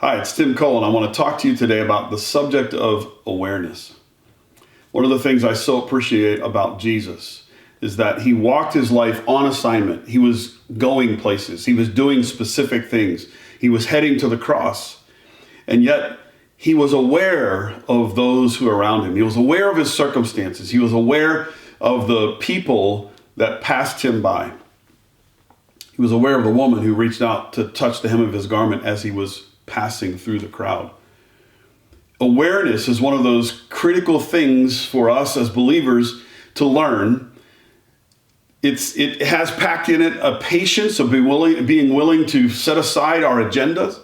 Hi, it's Tim Cole, and I want to talk to you today about the subject of awareness. One of the things I so appreciate about Jesus is that he walked his life on assignment. He was going places. He was doing specific things. He was heading to the cross. And yet he was aware of those who were around him. He was aware of his circumstances. He was aware of the people that passed him by. He was aware of the woman who reached out to touch the hem of his garment as he was passing through the crowd. Awareness is one of those critical things for us as believers to learn. It has packed in it a patience of being willing to set aside our agendas,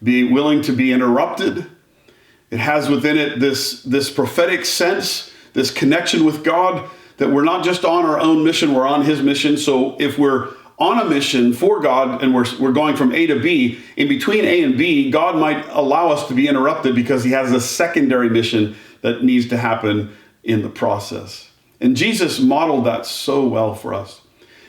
being willing to be interrupted. It has within it this prophetic sense, this connection with God, that we're not just on our own mission, we're on his mission. So if we're on a mission for God and we're going from A to B, in between A and B, God might allow us to be interrupted because he has a secondary mission that needs to happen in the process. And Jesus modeled that so well for us.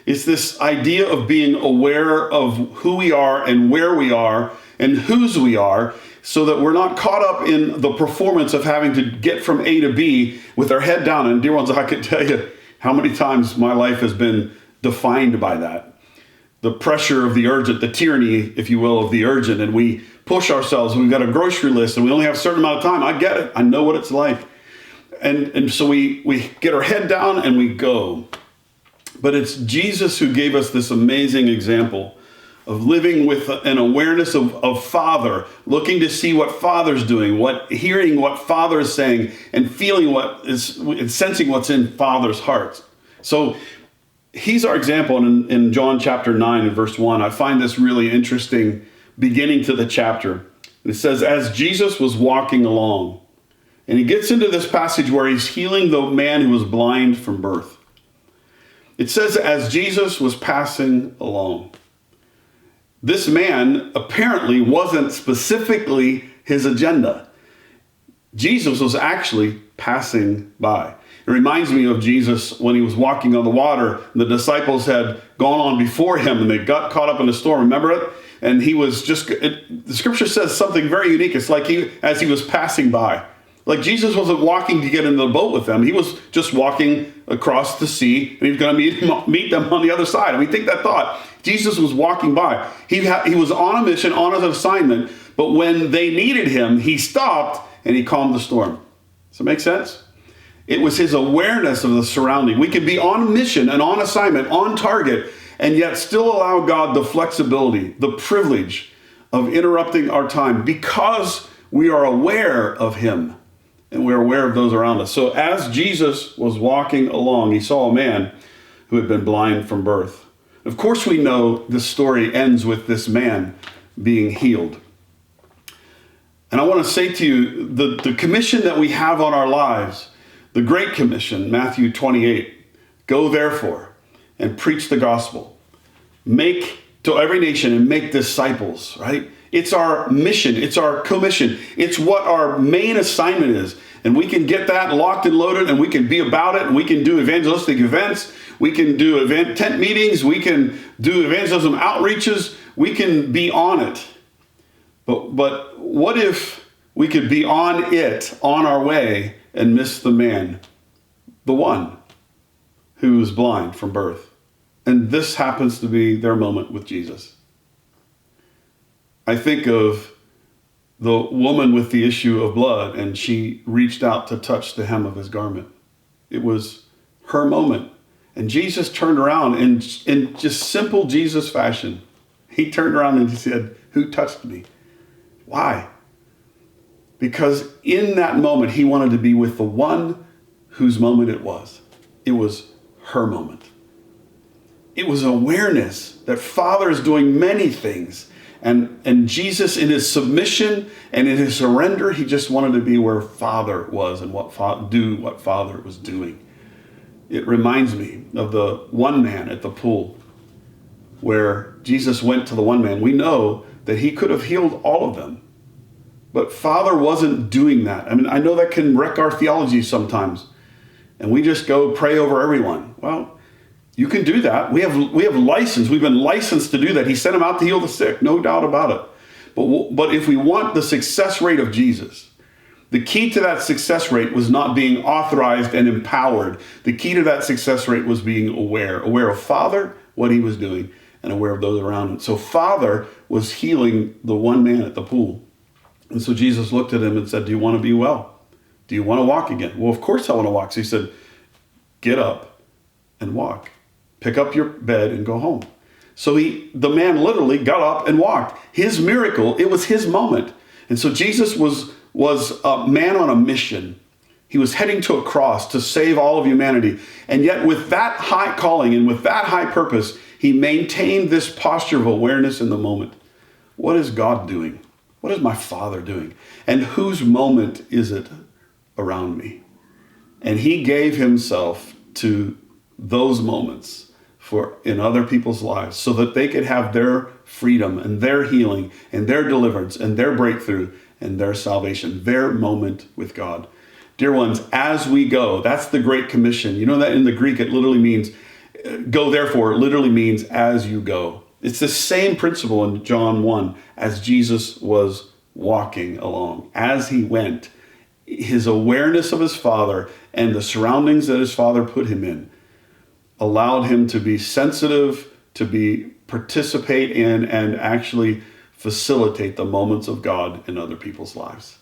It's this idea of being aware of who we are and where we are and whose we are, so that we're not caught up in the performance of having to get from A to B with our head down. And dear ones, I can tell you how many times my life has been defined by that. The pressure of the urgent, the tyranny, if you will, of the urgent. And we push ourselves. We've got a grocery list and we only have a certain amount of time. I get it. I know what it's like. And so we get our head down and we go. But it's Jesus who gave us this amazing example of living with an awareness of Father, looking to see what Father's doing, hearing what Father is saying, and feeling and sensing what's in Father's heart. So he's our example in John chapter 9 and verse 1. I find this really interesting beginning to the chapter. It says, as Jesus was walking along, and he gets into this passage where he's healing the man who was blind from birth. It says, as Jesus was passing along. This man apparently wasn't specifically his agenda. Jesus was actually passing by. It reminds me of Jesus when he was walking on the water. The disciples had gone on before him and they got caught up in a storm. Remember it? And he was the scripture says something very unique. It's like as he was passing by. Like Jesus wasn't walking to get into the boat with them. He was just walking across the sea and he was going to meet them on the other side. And we think that thought. Jesus was walking by. He was on a mission, on an assignment. But when they needed him, he stopped and he calmed the storm. Does that make sense? It was his awareness of the surrounding. We could be on mission and on assignment, on target, and yet still allow God the flexibility, the privilege of interrupting our time because we are aware of him and we're aware of those around us. So as Jesus was walking along, he saw a man who had been blind from birth. Of course, we know this story ends with this man being healed. And I want to say to you, the commission that we have on our lives, the Great Commission, Matthew 28, go therefore and preach the gospel. Make to every nation and make disciples, right? It's our mission. It's our commission. It's what our main assignment is. And we can get that locked and loaded and we can be about it. And we can do evangelistic events. We can do tent meetings. We can do evangelism outreaches. We can be on it. But what if we could be on it, on our way, and miss the man, the one who is blind from birth? And this happens to be their moment with Jesus. I think of the woman with the issue of blood, and she reached out to touch the hem of his garment. It was her moment. And Jesus turned around in just simple Jesus fashion. He turned around and he said, "Who touched me?" Why? Because in that moment, he wanted to be with the one whose moment it was. It was her moment. It was awareness that Father is doing many things. And Jesus, in his submission and in his surrender, he just wanted to be where Father was and do what Father was doing. It reminds me of the one man at the pool where Jesus went to the one man. We know that he could have healed all of them, but Father wasn't doing that. I mean, I know that can wreck our theology sometimes, and we just go pray over everyone. Well, you can do that. We have license. We've been licensed to do that. He sent him out to heal the sick, no doubt about it. But if we want the success rate of Jesus, the key to that success rate was not being authorized and empowered. The key to that success rate was being aware of Father, what he was doing, and aware of those around him. So Father was healing the one man at the pool. And so Jesus looked at him and said, do you want to be well? Do you want to walk again? Well, of course I want to walk. So he said, get up and walk. Pick up your bed and go home. So the man literally got up and walked. His miracle, it was his moment. And so Jesus was a man on a mission. He was heading to a cross to save all of humanity. And yet with that high calling and with that high purpose, he maintained this posture of awareness in the moment. What is God doing? What is my Father doing? And whose moment is it around me? And he gave himself to those moments in other people's lives so that they could have their freedom and their healing and their deliverance and their breakthrough and their salvation, their moment with God. Dear ones, as we go, that's the Great Commission. You know that in the Greek, it literally means, go therefore, it literally means as you go. It's the same principle in John 1 as Jesus was walking along. As he went, his awareness of his Father and the surroundings that his Father put him in allowed him to be sensitive, to participate in, and actually facilitate the moments of God in other people's lives.